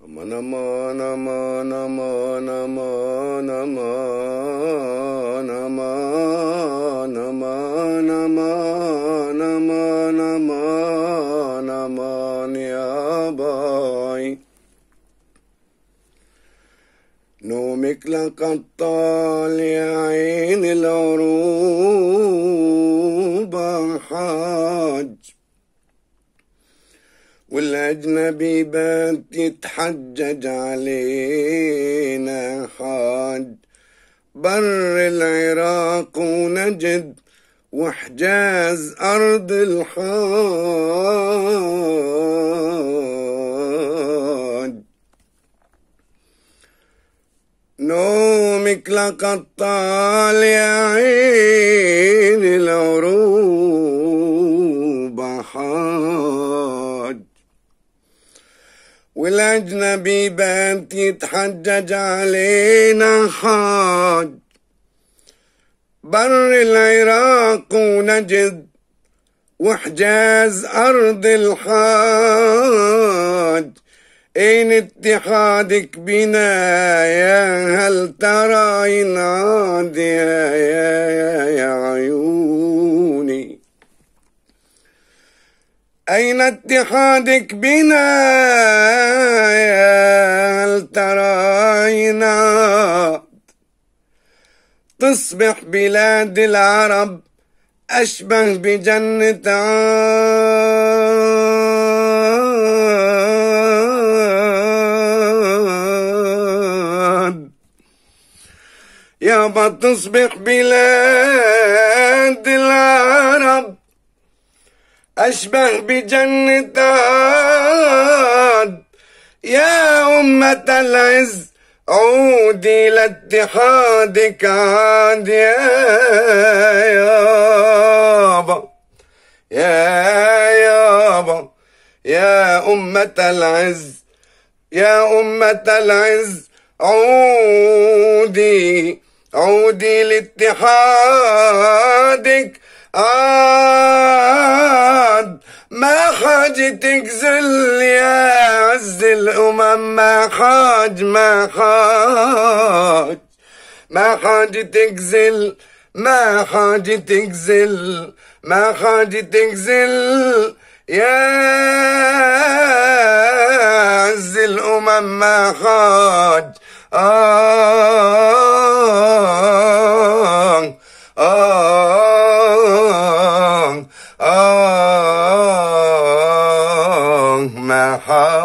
aman aman aman aman aman aman aman aman aman aman aman aman يا باي نومك لقد طال يا عين العروبة حاج والأجنبي بات يتحجج علينا حاج بر العراق ونجد وحجاز أرض الحاج نومك لقد طال يا عين العروبة حاج والأجنبي بات يتحجج علينا حاج بر العراق ونجد وحجاز أرض الحاج أين اتحادك بنا يا هل ترى ينعاد يا عيوني أين اتحادك بنا يا هل ترى ينعاد تصبح بلاد العرب أشبه بجنة عاد يابا تصبح بلاد العرب أشبه بجنة عاد يا أمة العز عودي لاتحادك عاد يا يابا يا أمة العز يا أمة العز عودي لاتحادك عاد ما حاجتك ذل يا عز الأمم ما حاجتك ذل ما حاجتك ذل يا عز الأمم ما حاج ما حاج